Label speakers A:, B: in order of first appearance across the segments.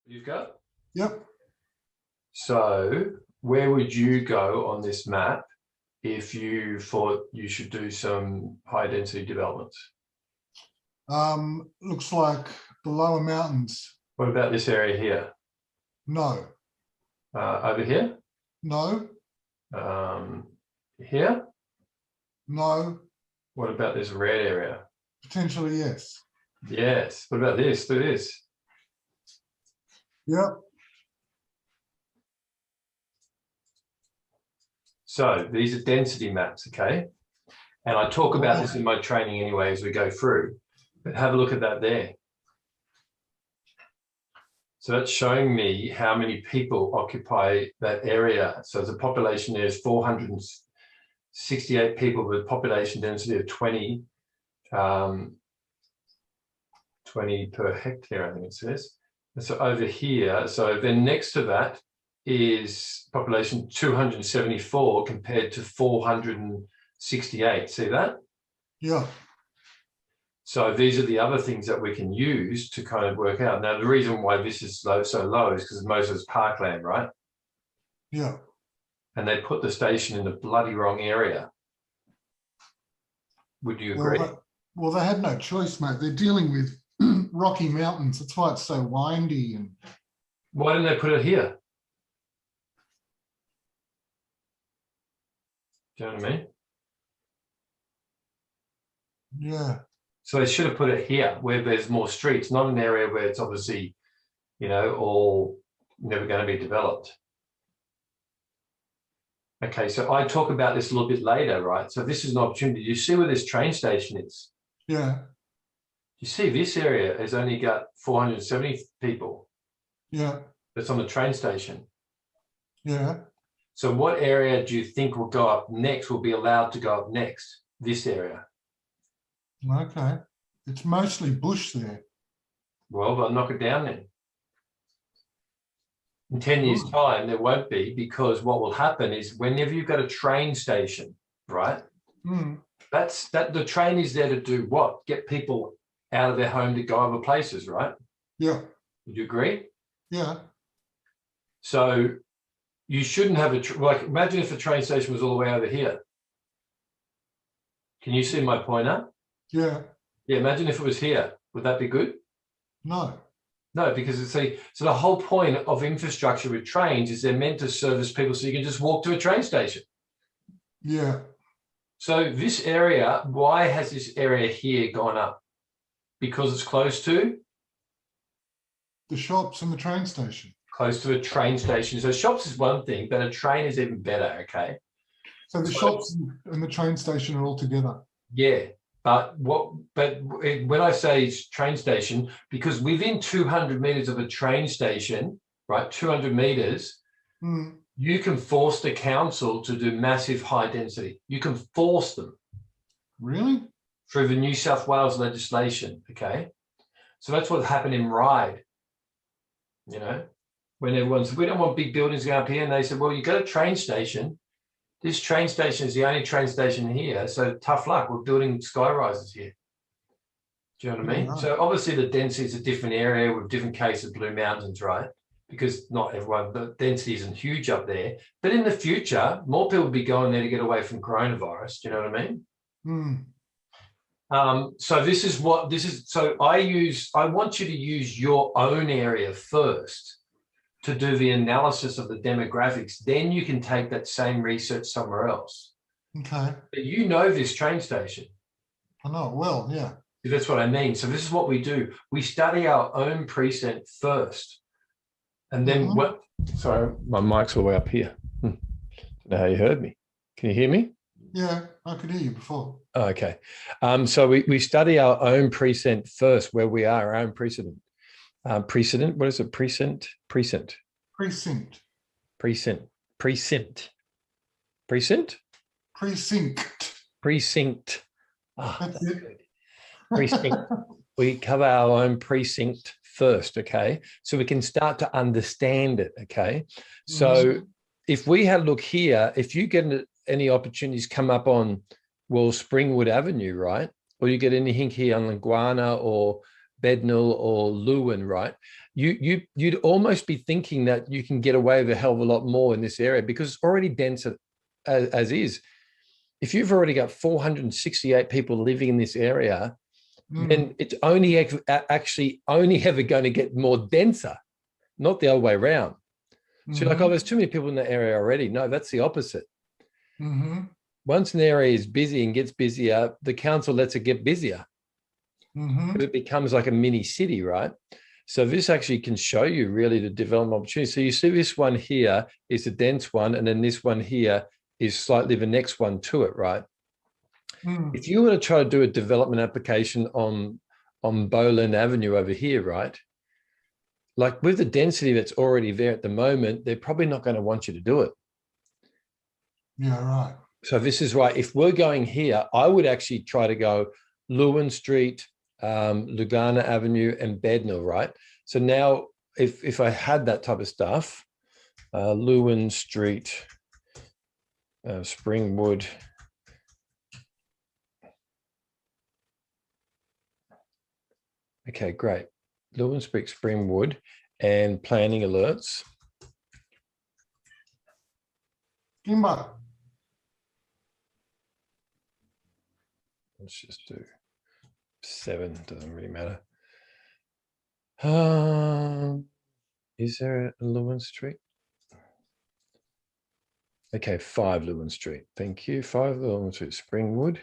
A: You've got?
B: Yep.
A: So where would you go on this map if you thought you should do some high density developments?
B: Looks like the lower mountains.
A: What about this area here?
B: No.
A: Over here?
B: No.
A: Here?
B: No.
A: What about this red area?
B: Potentially, yes.
A: Yes. What about this? Do this.
B: Yep.
A: So these are density maps, okay? And I talk about this in my training anyway as we go through, but have a look at that there. So that's showing me how many people occupy that area. So the population there is 468 people with population density of 20 per hectare, I think it says. And so over here, so then next to that is population 274 compared to 468. See that?
B: Yeah.
A: So these are the other things that we can use to kind of work out. Now, the reason why this is so low is because most of it's parkland, right?
B: Yeah.
A: And they put the station in the bloody wrong area. Would you agree?
B: Well, they had no choice, mate. They're dealing with Rocky Mountains. That's why it's so windy. And
A: why didn't they put it here? Do you know what I mean?
B: Yeah.
A: So they should have put it here where there's more streets, not an area where it's obviously, you know, all never going to be developed. Okay, so I talk about this a little bit later, right? So this is an opportunity. You see where this train station is?
B: Yeah.
A: You see this area has only got 470 people.
B: Yeah.
A: That's on the train station.
B: Yeah.
A: So what area do you think will go up next, will be allowed to go up next? This area.
B: Okay. It's mostly bush there.
A: Well, they'll knock it down then. In 10 years' time, there won't be, because what will happen is whenever you've got a train station, right? The train is there to do what? Get people out of their home to go other places, right?
B: Yeah.
A: Would you agree?
B: Yeah.
A: So you shouldn't have like, imagine if the train station was all the way over here. Can you see my pointer?
B: Yeah.
A: Yeah, imagine if it was here. Would that be good?
B: No.
A: No, because it's so the whole point of infrastructure with trains is they're meant to service people so you can just walk to a train station.
B: Yeah.
A: So this area, why has this area here gone up? Because it's close to?
B: The shops and the train station.
A: Close to a train station. So shops is one thing, but a train is even better, okay?
B: So the shops and the train station are all together.
A: Yeah. But when I say train station, because within 200 meters of a train station, right, 200 meters, you can force the council to do massive high density. You can force them.
B: Really?
A: Through the New South Wales legislation, okay? So that's what happened in Ryde, you know, when everyone said, we don't want big buildings going up here. And they said, well, you got a train station. This train station is the only train station here, so tough luck. We're building sky rises here. Do you know what I mean?
B: Right.
A: So obviously the density is a different area with different cases of Blue Mountains, right? Because not everyone, the density isn't huge up there. But in the future, more people will be going there to get away from coronavirus. Do you know what I mean? So this is what this is. So I want you to use your own area first to do the analysis of the demographics. Then you can take that same research somewhere else.
B: Okay.
A: But you know this train station.
B: I know it well, yeah.
A: That's what I mean. So this is what we do. We study our own precinct first. And then sorry, my mic's all the way up here. I don't know how you heard me. Can you hear me?
B: Yeah, I could hear you before.
A: Oh, okay. So we study our own precinct first, where we are, our own precedent. Precedent, what is it? Precinct. Precinct.
B: Precinct.
A: Oh, that's good. Precinct. We cover our own precinct first, okay? So we can start to understand it, okay? So if we had a look here, if you get any opportunities come up on, well, Springwood Avenue, right? Or you get anything here on Linguana or Bednall or Lewin, right? you'd almost be thinking that you can get away with a hell of a lot more in this area because it's already dense as is. If you've already got 468 people living in this area, then it's only actually only ever going to get more denser, not the other way around. So you're like, oh, there's too many people in the area already. No, that's the opposite. Once an area is busy and gets busier, the council lets it get busier. It becomes like a mini city, right? So this actually can show you really the development opportunity. So you see this one here is a dense one, and then this one here is slightly the next one to it, right? If you were to try to do a development application on Boland Avenue over here, right? Like with the density that's already there at the moment, they're probably not going to want you to do it.
B: Yeah, right.
A: So this is right. If we're going here, I would actually try to go Lewin Street, Lugana Avenue, and Bednall, right? So now if I had that type of stuff, Lewin Street, Springwood, okay, great. Lewin Street, Springwood, and planning alerts.
B: Kimber.
A: Let's just do 7, doesn't really matter. Is there a Lewin Street? Okay, 5 Lewin Street. Thank you. 5 Lewin Street, Springwood.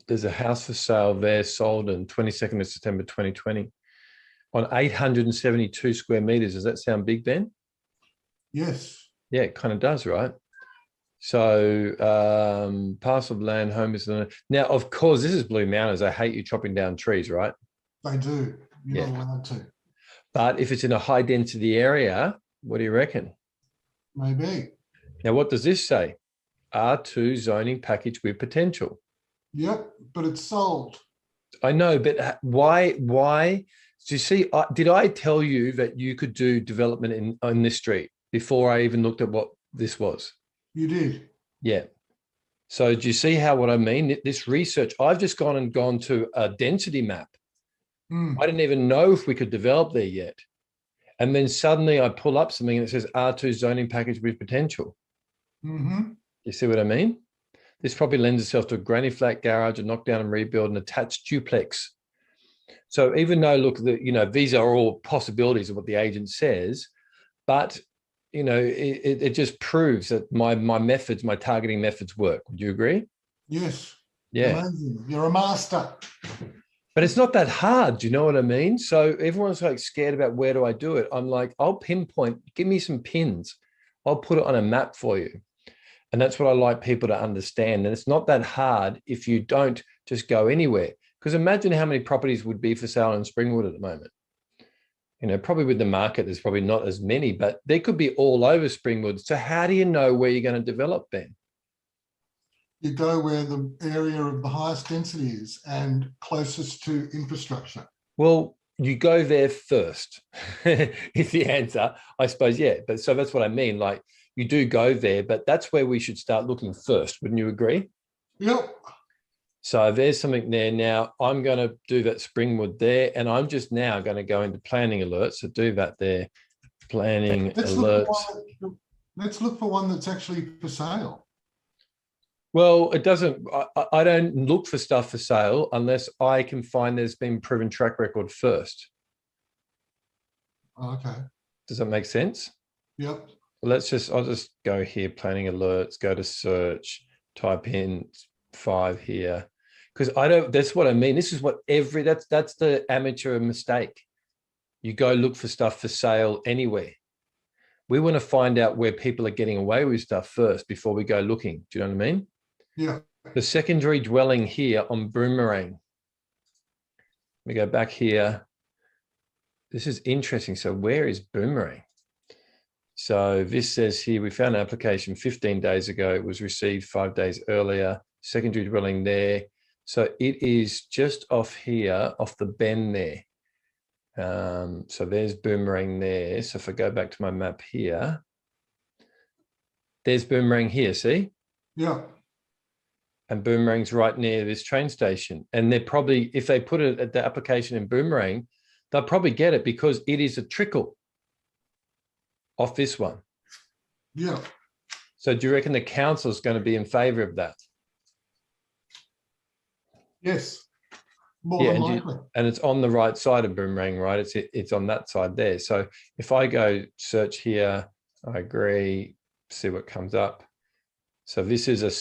A: There's a house for sale there, sold on 22nd of September 2020 on 872 square meters. Does that sound big, Ben?
B: Yes.
A: Yeah, it kind of does, right? So parcel of land, home is now, of course, this is Blue Mountains. I hate you chopping down trees, right?
B: They do. You're not allowed to.
A: But if it's in a high density area, what do you reckon?
B: Maybe.
A: Now, what does this say? R2 zoning package with potential.
B: Yep, but it's sold.
A: I know, but why? Do you see? Did I tell you that you could do development in this street before I even looked at what this was?
B: You did.
A: Yeah. So do you see what I mean? This research, I've just gone to a density map. I didn't even know if we could develop there yet. And then suddenly I pull up something and it says R2 zoning package with potential. You see what I mean? This probably lends itself to a granny flat garage, a knockdown and rebuild, and attached duplex. So even though, look, these are all possibilities of what the agent says, but it just proves that my methods, my targeting methods work. Would you agree?
B: Yes.
A: Yeah.
B: Amazing. You're a master.
A: But it's not that hard. Do you know what I mean? So everyone's like scared about where do I do it? I'm like, I'll pinpoint, give me some pins. I'll put it on a map for you. And that's what I like people to understand. And it's not that hard if you don't just go anywhere. Because imagine how many properties would be for sale in Springwood at the moment. Probably with the market, there's probably not as many, but they could be all over Springwood. So how do you know where you're going to develop, Ben?
B: You go where the area of the highest density is and closest to infrastructure.
A: Well, you go there first is the answer, I suppose. Yeah. But so that's what I mean. Like you do go there, but that's where we should start looking first. Wouldn't you agree?
B: Yep.
A: So there's something there. Now I'm going to do that Springwood there, and I'm just now going to go into planning alerts. So do that there, planning alerts.
B: Let's look for one that's actually for sale.
A: Well, it doesn't. I don't look for stuff for sale unless I can find there's been proven track record first.
B: Okay.
A: Does that make sense?
B: Yep.
A: I'll just go here, planning alerts, go to search, type in 5 here. Because that's what I mean. This is what that's the amateur mistake. You go look for stuff for sale anywhere. We want to find out where people are getting away with stuff first before we go looking. Do you know what I mean?
B: Yeah.
A: The secondary dwelling here on Boomerang. Let me go back here. This is interesting. So where is Boomerang? So this says here, we found an application 15 days ago. It was received 5 days earlier. Secondary dwelling there. So it is just off here, off the bend there. So there's Boomerang there. So if I go back to my map here, there's Boomerang here, see?
B: Yeah.
A: And Boomerang's right near this train station. And they're probably, if they put it at the application in Boomerang, they'll probably get it because it is a trickle off this one.
B: Yeah.
A: So do you reckon the council is going to be in favour of that?
B: Yes. More
A: Yeah,
B: than likely.
A: and it's on the right side of Boomerang, right? It's on that side there. So if I go search here, I agree, see what comes up. So this is a second